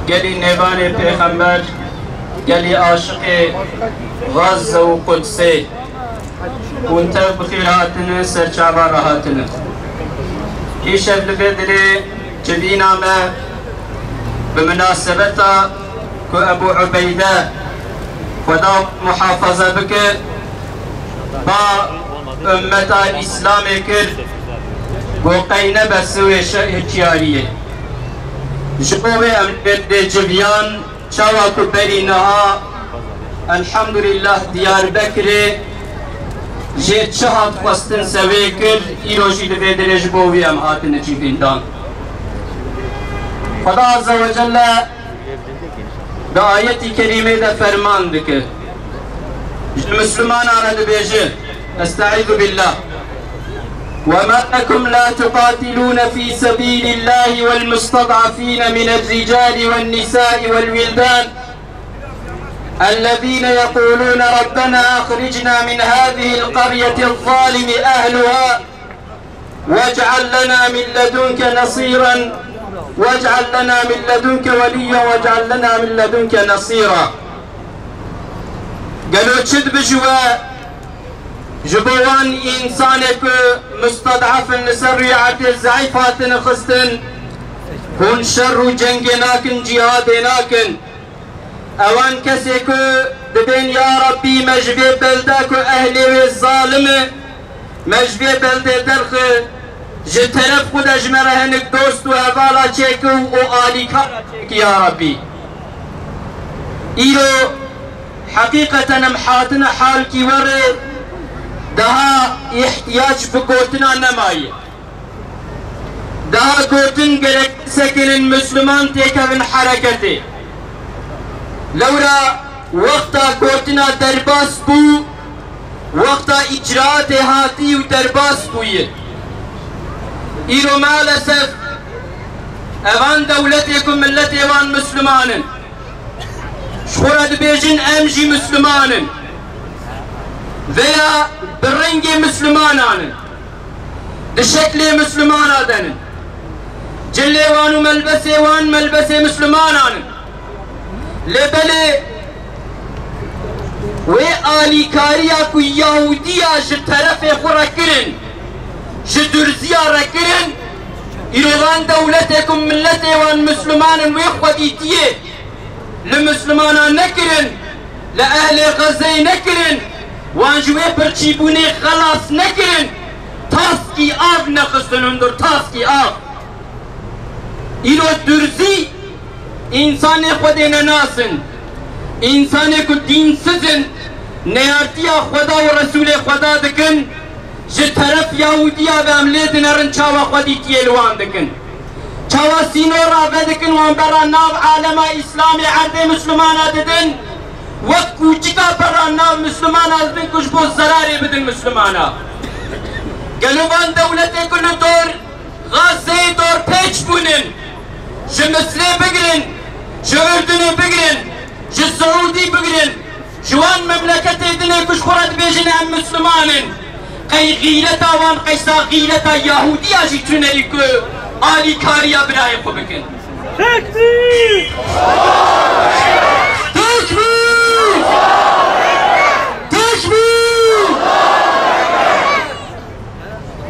قالي نيفان پیغمبر قالي عاشق غزة وقدسي وانت بخير هاتنا سرچابا راهاتنا ايش البدري جبينا ما بمناسبة كو ابو عبيدة خدا محافظة بك با امتا اسلامي كر وقينا بسوي شهرية جبوه امد جبيان شاوا كبرينها الحمد لله ديار بكري جيت شهد خواستن سوي كر ايروشي لبيدر جبوه ام هاتن جيبين دان خدا عز وجل بآية كريمة دا فرمان بك المسلمان على بيجي استعيذ بالله وما لكم لا تقاتلون في سبيل الله والمستضعفين من الرجال والنساء والولدان الذين يقولون ربنا أخرجنا من هذه القرية الظالم أهلها واجعل لنا من لدنك نصيرا واجعل لنا من لدنك وليا واجعل لنا من لدنك نصيرا قالوا تشد بجوا جبوان إنسانك مستضعف النسريعة الزعيفات نخستن هون شر جنگناكن جهادناكن اوان كسيكو دبين يا ربي مجبي بلداكو اهلي الظالمة مجبي بلده درخ جترف خود اجمره هنك دوست و هفالا چيكو و آليكا يا ربي ايرو حقيقة نمحاتنا حالكي ورد دها احتياج بقوتنا نمائي دها قوتن قرق سكن المسلمان تيكا من حركته لورا وقتا قوتنا درباس بو وقتا اجراءات هاتي و درباس بوية ايرو مالسف اوان دولتكم ملت اوان مسلمان شخورد بيجن امجي مسلمان veya برنگی مسلمانان دشکل مسلمانان جلوان و ملبس مسلمانان لبله و آلیکاریا کو یهودیا ج طرف خورا کرن ج درزیا را کرن ایروان دولتکم ملتوان مسلمانان و خودیتیه لمسلمانان نکرن لأهل غزه نکرن وانجوه پرچیبونه خلاص نکرن تاسکی آب نخستن اندر تاسکی آب ایرو درزی انسان خود نناسن انسان کو دین سزن نیارتیا خدا و رسول خدا دکن جه طرف یهودیا به عمله دنرن چاوا خودی تیلوان دکن چاوا سینو را بدکن وان برا ناو عالم اسلام عرد مسلمان ددن وقت کوچکا برانا مسلمان از بین کش بو زراری بدن مسلمانا گلوان دولت کلو دور غازه دور پیچ بونن جه مصر بگرن جه اردن بگرن جه سعودی بگرن جوان مملکت دنه کش خورد بیجن هم مسلمانن قی غیلتا وان قیسا غیلتا یهودی آجی چونری که آلی کاریا برای خو بکن تکبیر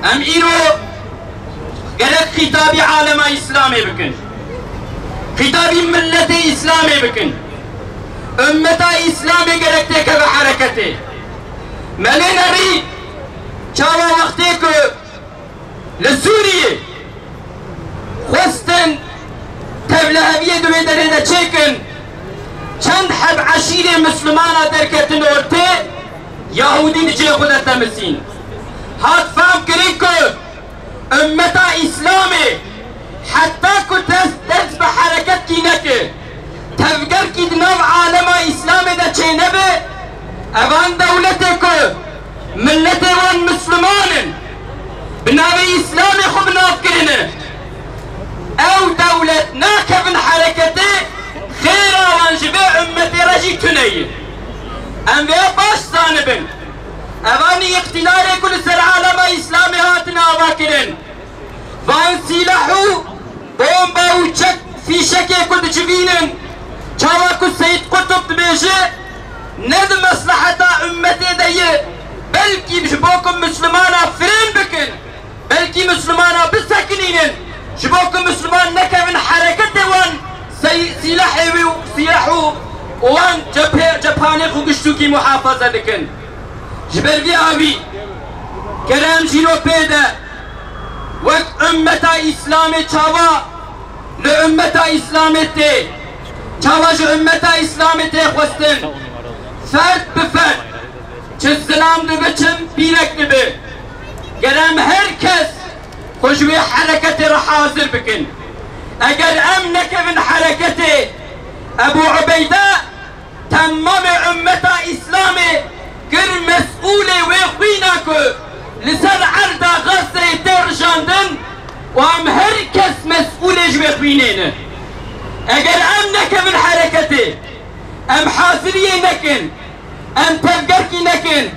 ام ایرو گرد خطابی عالم اسلامی بکن خطابی ملت اسلامی بکن امتا اسلامی گرد تیکه به حرکته ملی نری چاوا وقتی که لسوریه خواستن تبلهویه دوی درینه چیکن چند حب عشیر مسلمان درکتن ارته یهودی نجی خودت تمسین هات فهم کرین که امتا اسلامی حتی که دست به حرکت کی نکه تفگر کی دنو عالم اسلامی دا چه نبه اوان دولت که ملت وان مسلمانن بناوی اسلامی خوب ناف کرنه او دولت ناکفن حرکته خيرا وانجبه امتي رجي تنيه انبياء باش صانبن اواني اقتلاري كل سر عالم اسلامي هاتنا واكرن وان سلاحو بومبا و چک فیشکی کد جوینن چاوا کد سید قطب دبیجه ند مصلحتا امتی دیه بلکی جبوکم مسلمانا فرین بکن بلکی مسلمانا بسکنینن جبوكم مسلمان نكا من حركة وان سلاحو وان جبهاني خوكشتوكي محافظة دكن جبر في آبي كلام جينو بيدا وك أمتا إسلامي چاوا لأمتا إسلامي تي چاوا جو أمتا إسلامي تي خوستن فرد بفرد چه السلام دو بچم بيرك دبه كلام هر كس خوشوي حركتي رح حاضر بكن اگر امنك من حركتي ابو عبيدة تمام امتا اسلامي كر مسؤولي ويخويناكو لسر عرضا غزة ترجاندن وام هركس مسؤولي جويخوينين اگر امنك من حركتي ام حاضرية نكن ام تفقركي نكن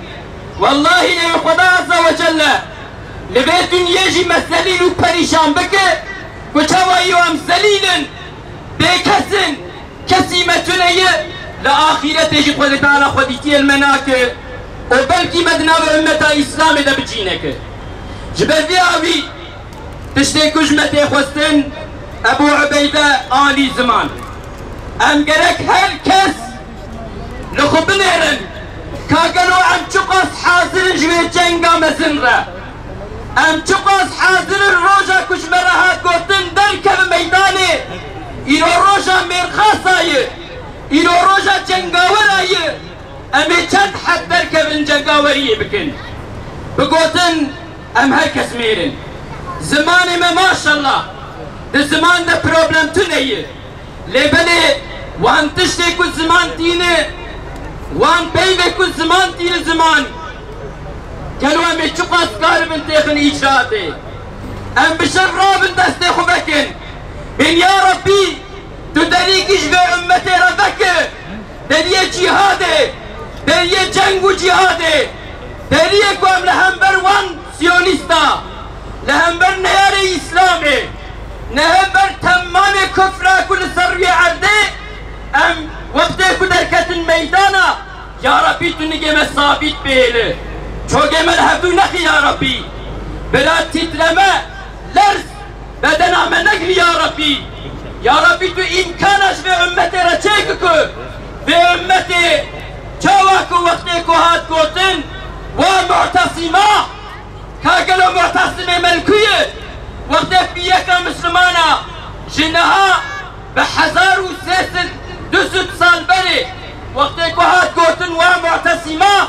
والله يا خدا عز وجل لبيتون يجي مسلين وبريشان بك وشوايو ام سليلن بكسن كسيمتني لآخرة تجي خود تعالى خوديتي المناك وبلكي مدنا بأمتا إسلام دا بجينك جبل في أبي تشتي كجمتي خوستن أبو عبيدة آلي زمان ام قرك هر كس لخبنيرن كاقلو ام چقص حاضر جوي جنگا مسنره ام چقاس حاضر روژا کشمره گوتن در که میدانه ایرو روژا مرخص آیه ایرو روژا جنگاور آیه امی چند حد در که من جنگاوریه بکن بگوتن ام هر کس میرن زمان ما ماشالله ده زمان ده پروبلم تو نیه لیبنه وان تشتی کل زمان تینه وان پیوه کل زمان تینه زمان كانوا عم يشوفوا أفكار من تاخن إجراءاتي أم بشراب دستي خبكن من يا ربي تدريك إجبي أمتي ربك دلية جهادي دلية جنگ جهادي دلية قوام لهمبر وان سيونيستا لهمبر نيار إسلامي لهمبر تمام كفرة كل سروي عردي أم وقتي كدركة الميدانة يا ربي تنجي مسابيت بيلي çok emel hevdu neki ya Rabbi. Bela titreme, lers, bedename negri ya Rabbi. Ya Rabbi tu imkanaş ve ümmeti reçekku ve ümmeti çavaku vakti kuhat kotin ve mu'tasima kagelo mu'tasime melkuye vakti fiyeka Müslümana jinaha ve hazaru sesin düsüt salberi vakti kuhat kotin ve mu'tasima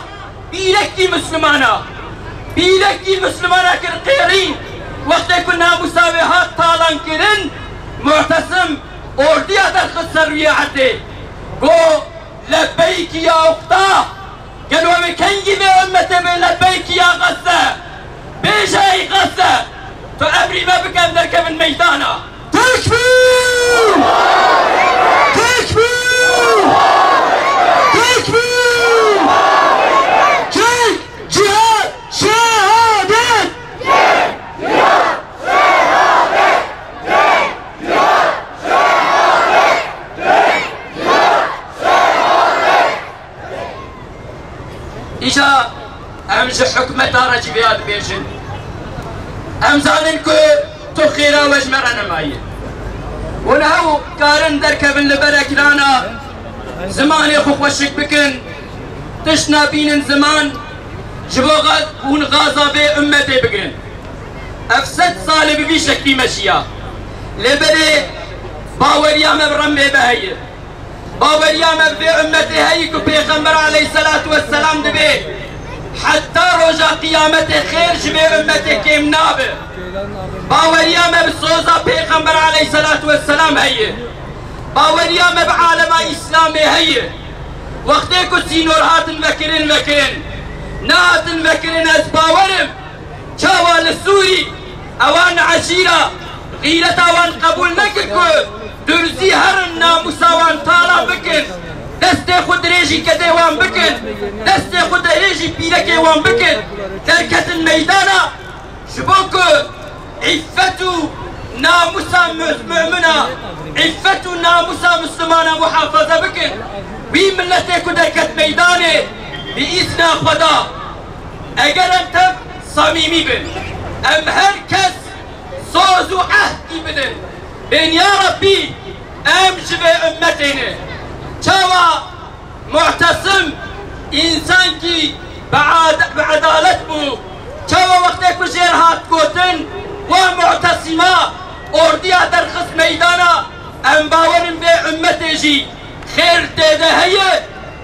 بيلكي مسلمانا كالقيرين وقت كنا مساويهات طالان كرن معتصم اورديا درخ السروية عدي قو لبيك يا اختا قالوا مكنجي بأمتي لبيك يا غزة بيجاي غزة تو امري ما بك امدرك من ميدانا تكبير تكبير تكبير إيشا أمش حكمة رجبيات بيشن أمزاننكو تخيرا وجمرنا ماي ونهو كارن دركبن لبركلانا زمان يخوخ وشك بكن تشنا بين زمان جبوغات ونغازا بي أمتي بكن أفسد صالب بي شكلي مشيا لبري باوريا مبرمي بهي باوريا مبري أمتي هيكو بيغمبر عليه الصلاة والسلام دبي حتى رجا قيامتي خير جبي أمتي كيم نابي باوريا مبصوزا بيغمبر عليه الصلاة والسلام هي باوريا مبعالم إسلامي هي وقتيكو سينور هاتن مكرين ناتن مكرين أزباورم شاوان السوري أوان عشيرة غيرة أوان قبول نككو درزي هرنا مساوان طالا بكن دستي خود ريجي كده وان بكن دستي خود ريجي بيركي وان بكن تركة الميدانة شبوكو عفتو namusa mümina, iffetu namusa Müslümana muhafaza bikin. Wî milletê ku derket meydanê bi îzna Xweda eger em tev samîmî bin, em herkes soz û ehdî bidin. Bên ya Rabbi em ji vê ümmetê çawa mu'tesim insan ki bi adalet bû, çawa wextê ku jêr hat gotin wa mu'tesima orduya derxist meydana em bawerin vê ümmetê jî خیر تیده هیه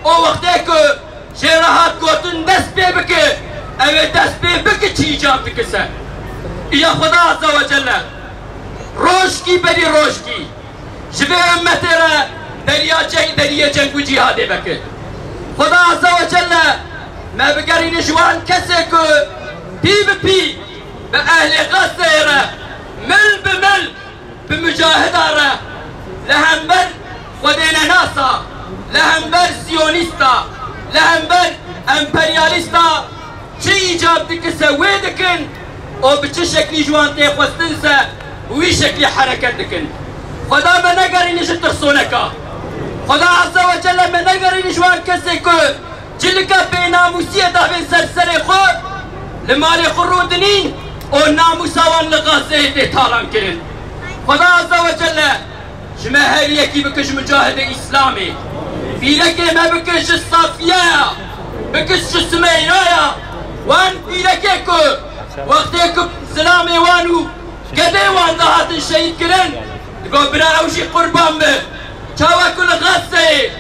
او وقتی که جراحت گوتن دست پی بکه اوه دست پی بکه چی ایجاب بکسه یا خدا عز و جل روشکی بری روشکی جبه امتی را دریا جنگ و جهاده بکه خدا عز و جل ما بگرین جوان کسی که پی بپی به اهل غزه را مل بمل بمجاهده را لهمبر خودینا ناسا لهمبر سیونیستا لهمبر امپریالیستا چه ایجاب دکسه وی دکن او بچه شکلی جوان تیخوستنسه وی شکلی حرکت دکن خدا من نگرینی جه ترسونکا خدا عز و جل من نگرینی جوان کسی که جلکا بی ناموسی دابین سرسر خود لمال خرودنین او ناموساوان لغازه تیتالان کرن خدا عز و جل جمع هر یکی بکش مجاهد اسلامی فیلکی ما بکش صافیه بکش سمیه وان فیلکی که وقتی که سلامی وانو کده وان دهاتن شهید کرن دگو برا اوشی قربان به چاوا کل غصه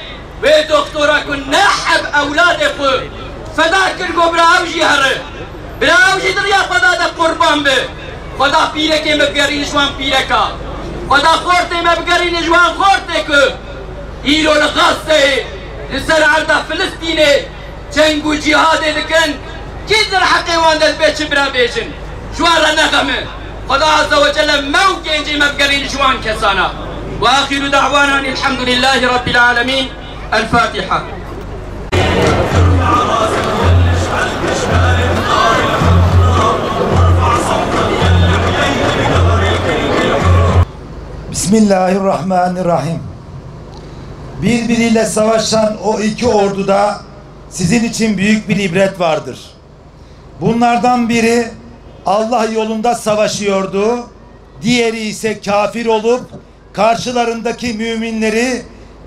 و دکتورا کن نحب اولاد خو فدا کر گو برا اوشی هره برا اوشی دریا خدا ده قربان به خدا فیلکی مبگرینش وان فیلکا خدا خورته ما بگرین جوان خورته که ایلو لغاسته لسر عرض فلسطینه جنگ و جهاده دکن کی در حقی وان دل بیچ برا بیچن جوان را نغمه خدا عز و جل موقع انجی ما بگرین جوان کسانا و آخر دعوانا الحمد لله رب العالمين الفاتحة Bismillahirrahmanirrahim. Birbiriyle savaşan o iki orduda sizin için büyük bir ibret vardır. Bunlardan biri Allah yolunda savaşıyordu, diğeri ise kafir olup karşılarındaki müminleri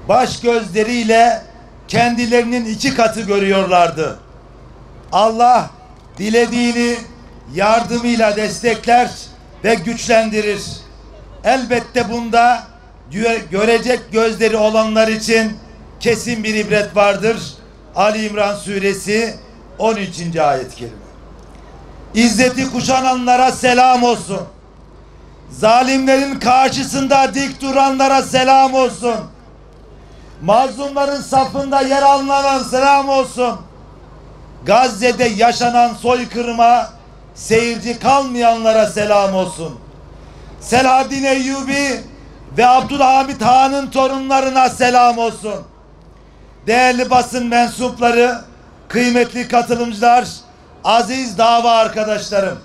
baş gözleriyle kendilerinin iki katı görüyorlardı. Allah dilediğini yardımıyla destekler ve güçlendirir. Elbette bunda görecek gözleri olanlar için kesin bir ibret vardır. Ali İmran suresi 13. ayet-i kerime. İzzeti kuşananlara selam olsun. Zalimlerin karşısında dik duranlara selam olsun. Mazlumların safında yer alınan selam olsun. Gazze'de yaşanan soykırıma seyirci kalmayanlara selam olsun. Selahaddin Eyyubi ve Abdülhamit Han'ın torunlarına selam olsun. Değerli basın mensupları, kıymetli katılımcılar, aziz dava arkadaşlarım,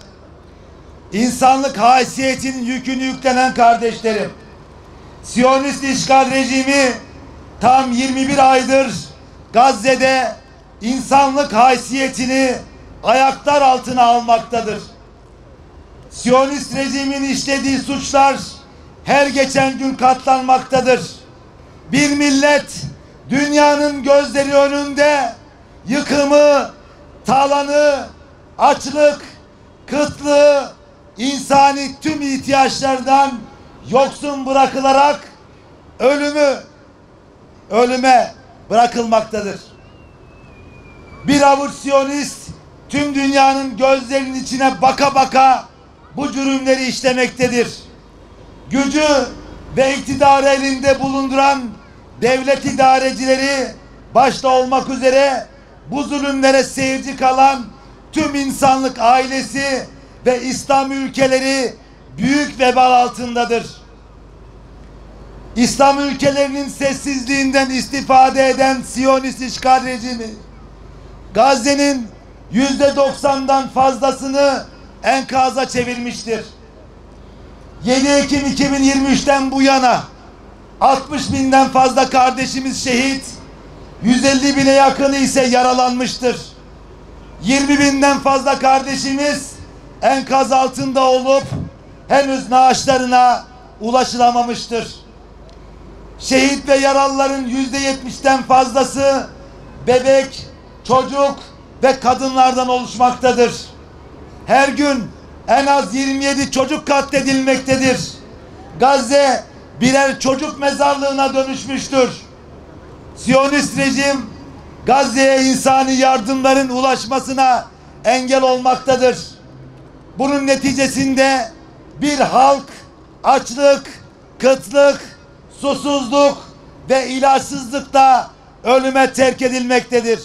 insanlık haysiyetinin yükünü yüklenen kardeşlerim, Siyonist işgal rejimi tam 21 aydır Gazze'de insanlık haysiyetini ayaklar altına almaktadır. Siyonist rejimin işlediği suçlar her geçen gün katlanmaktadır. Bir millet dünyanın gözleri önünde yıkımı, talanı, açlık, kıtlığı, insani tüm ihtiyaçlardan yoksun bırakılarak ölüme bırakılmaktadır. Bir avuç Siyonist tüm dünyanın gözlerinin içine baka baka bu cürümleri işlemektedir. Gücü ve iktidarı elinde bulunduran devlet idarecileri başta olmak üzere bu zulümlere seyirci kalan tüm insanlık ailesi ve İslam ülkeleri büyük vebal altındadır. İslam ülkelerinin sessizliğinden istifade eden Siyonist işgal rejimi Gazze'nin %90'dan fazlasını enkaza çevirmiştir. 7 Ekim 2023'ten bu yana 60 binden fazla kardeşimiz şehit, 150 bine yakını ise yaralanmıştır. 20 binden fazla kardeşimiz enkaz altında olup henüz naaşlarına ulaşılamamıştır. Şehit ve yaralıların %70'ten fazlası bebek, çocuk ve kadınlardan oluşmaktadır. Her gün en az 27 çocuk katledilmektedir. Gazze birer çocuk mezarlığına dönüşmüştür. Siyonist rejim Gazze'ye insani yardımların ulaşmasına engel olmaktadır. Bunun neticesinde bir halk açlık, kıtlık, susuzluk ve ilaçsızlıkta ölüme terk edilmektedir.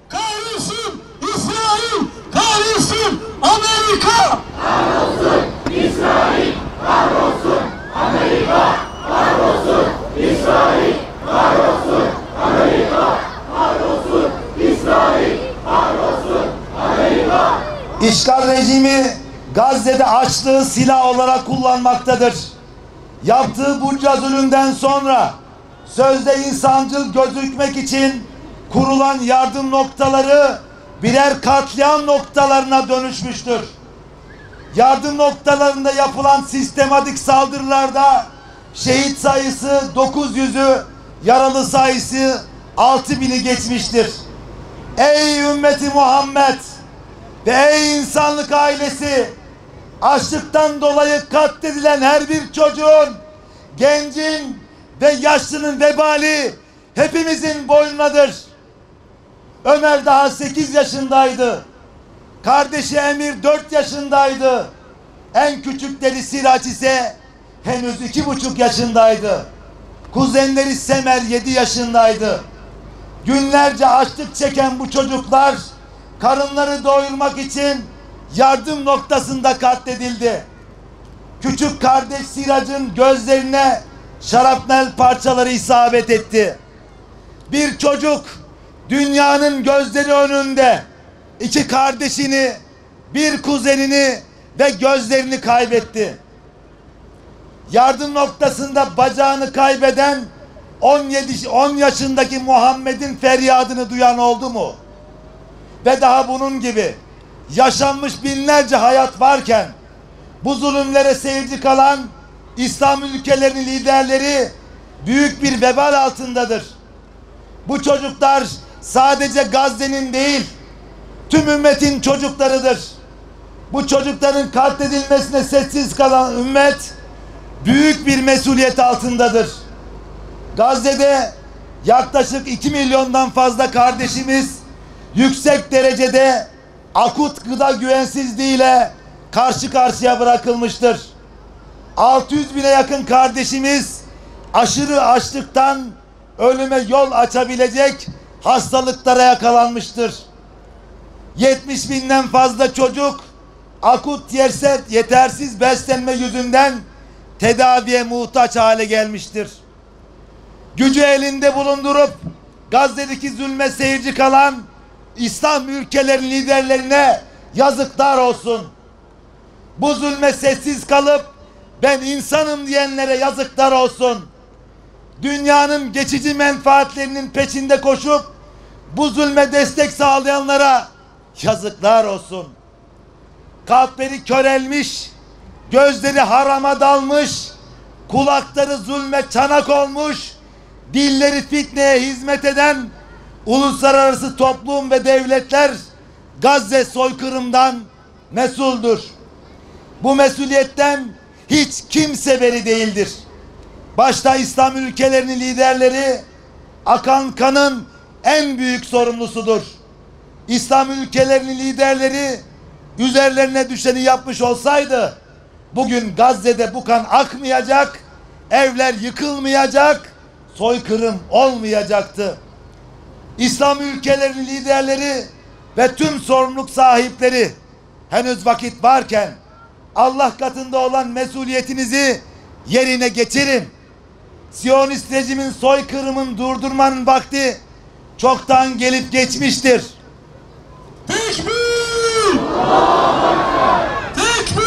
Kahrolsun İsrail, kahrolsun Amerika! Kahrolsun İsrail, kahrolsun Amerika, kahrolsun İsrail, kahrolsun Amerika, kahrolsun İsrail, kahrolsun Amerika. İşgal rejimi Gazze'de açlığı silah olarak kullanmaktadır. Yaptığı bunca zulümden sonra sözde insancıl gözükmek için kurulan yardım noktaları birer katliam noktalarına dönüşmüştür. Yardım noktalarında yapılan sistematik saldırılarda şehit sayısı 900'ü, yaralı sayısı 6000'i geçmiştir. Ey ümmeti Muhammed ve ey insanlık ailesi, açlıktan dolayı katledilen her bir çocuğun, gencin ve yaşlının vebali hepimizin boynunadır. Ömer daha 8 yaşındaydı. Kardeşi Emir 4 yaşındaydı. En küçükleri Siraç ise henüz 2,5 yaşındaydı. Kuzenleri Semer 7 yaşındaydı. Günlerce açlık çeken bu çocuklar karınları doyurmak için yardım noktasında katledildi. Küçük kardeş Siraç'ın gözlerine şarapnel parçaları isabet etti. Bir çocuk dünyanın gözleri önünde iki kardeşini, bir kuzenini ve gözlerini kaybetti. Yardım noktasında bacağını kaybeden 10 yaşındaki Muhammed'in feryadını duyan oldu mu? Ve daha bunun gibi yaşanmış binlerce hayat varken bu zulümlere seyirci kalan İslam ülkelerinin liderleri büyük bir vebal altındadır. Bu çocuklar sadece Gazze'nin değil, tüm ümmetin çocuklarıdır. Bu çocukların katledilmesine sessiz kalan ümmet büyük bir mesuliyet altındadır. Gazze'de yaklaşık 2 milyondan fazla kardeşimiz yüksek derecede akut gıda güvensizliğiyle karşı karşıya bırakılmıştır. 600 bine yakın kardeşimiz aşırı açlıktan ölüme yol açabilecek hastalıklara yakalanmıştır. 70 binden fazla çocuk akut yetersiz beslenme yüzünden tedaviye muhtaç hale gelmiştir. Gücü elinde bulundurup Gazze'deki zulme seyirci kalan İslam ülkelerinin liderlerine yazıklar olsun. Bu zulme sessiz kalıp ben insanım diyenlere yazıklar olsun. Dünyanın geçici menfaatlerinin peşinde koşup bu zulme destek sağlayanlara yazıklar olsun. Kalpleri körelmiş, gözleri harama dalmış, kulakları zulme çanak olmuş, dilleri fitneye hizmet eden uluslararası toplum ve devletler Gazze soykırımdan mesuldür. Bu mesuliyetten hiç kimse beri değildir. Başta İslam ülkelerinin liderleri akan kanın en büyük sorumlusudur. İslam ülkelerinin liderleri üzerlerine düşeni yapmış olsaydı bugün Gazze'de bu kan akmayacak, evler yıkılmayacak, soykırım olmayacaktı. İslam ülkelerinin liderleri ve tüm sorumluluk sahipleri henüz vakit varken Allah katında olan mesuliyetinizi yerine getirin. Siyonist rejimin soykırımını durdurmanın vakti çoktan gelip geçmiştir. Tekbir! Tekbir!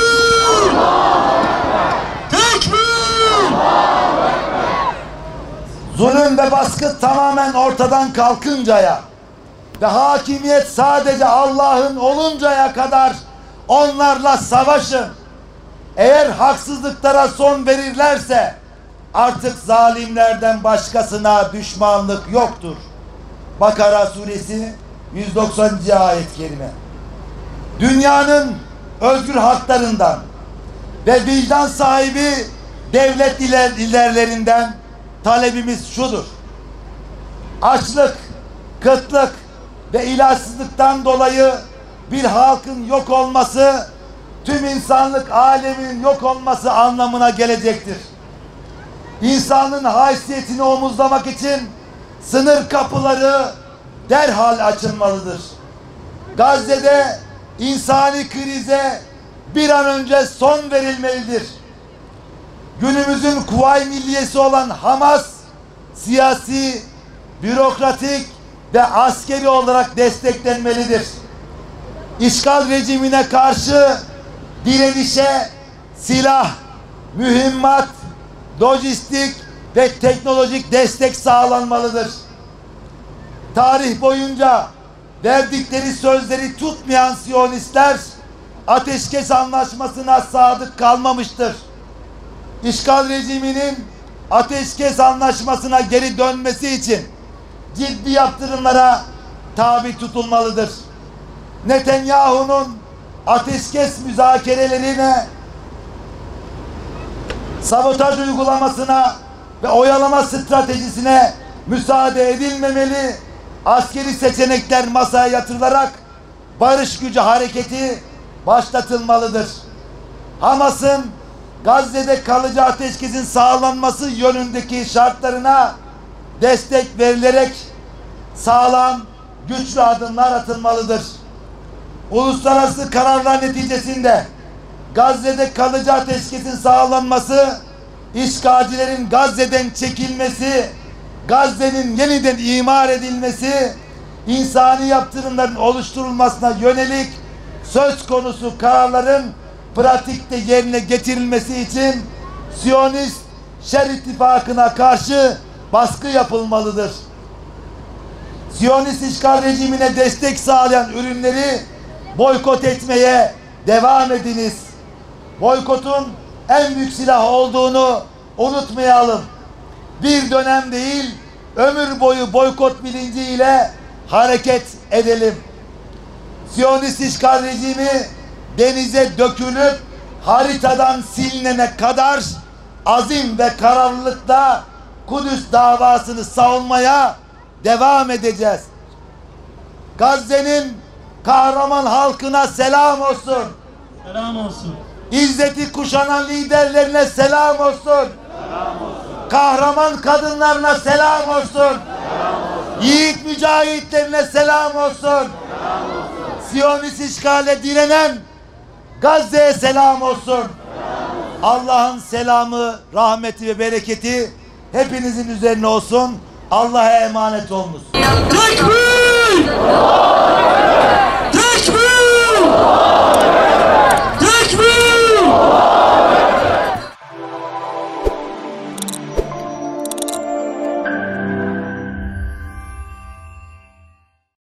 zulüm ve baskı tamamen ortadan kalkıncaya ve hakimiyet sadece Allah'ın oluncaya kadar onlarla savaşın. Eğer haksızlıklara son verirlerse artık zalimlerden başkasına düşmanlık yoktur. Bakara suresi 190. ayet-i kerime. Dünyanın özgür haklarından ve vicdan sahibi devlet liderlerinden talebimiz şudur: açlık, kıtlık ve ilaçsızlıktan dolayı bir halkın yok olması, tüm insanlık aleminin yok olması anlamına gelecektir. İnsanın haysiyetini omuzlamak için sınır kapıları derhal açılmalıdır. Gazze'de insani krize bir an önce son verilmelidir. Günümüzün Kuvayi Milliyesi olan Hamas, siyasi, bürokratik ve askeri olarak desteklenmelidir. İşgal rejimine karşı direnişe silah, mühimmat, lojistik ve teknolojik destek sağlanmalıdır. Tarih boyunca verdikleri sözleri tutmayan Siyonistler ateşkes anlaşmasına sadık kalmamıştır. İşgal rejiminin ateşkes anlaşmasına geri dönmesi için ciddi yaptırımlara tabi tutulmalıdır. Netanyahu'nun ateşkes müzakerelerine, sabotaj uygulamasına ve oyalama stratejisine müsaade edilmemeli. Askeri seçenekler masaya yatırılarak barış gücü hareketi başlatılmalıdır. Hamas'ın Gazze'de kalıcı ateşkesin sağlanması yönündeki şartlarına destek verilerek sağlam, güçlü adımlar atılmalıdır. Uluslararası kararlar neticesinde Gazze'de kalıcı ateşkesin sağlanması, işgalcilerin Gazze'den çekilmesi, Gazze'nin yeniden imar edilmesi, insani yaptırımların oluşturulmasına yönelik söz konusu kararların pratikte yerine getirilmesi için Siyonist Şer İttifakı'na karşı baskı yapılmalıdır. Siyonist işgal rejimine destek sağlayan ürünleri boykot etmeye devam ediniz. Boykotun en büyük silah olduğunu unutmayalım. Bir dönem değil, ömür boyu boykot bilinciyle hareket edelim. Siyonist işgal rejimi denize dökülüp haritadan silinene kadar azim ve kararlılıkla Kudüs davasını savunmaya devam edeceğiz. Gazze'nin kahraman halkına selam olsun. Selam olsun. İzzeti kuşanan liderlerine selam olsun. Selam olsun. Kahraman kadınlarına selam olsun. Selam olsun. Yiğit mücahitlerine selam olsun. Selam olsun. Siyonist işgale direnen Gazze'ye selam olsun. Allah'ın selamı, rahmeti ve bereketi hepinizin üzerine olsun. Allah'a emanet olunuz. Tekbir! Tekbir!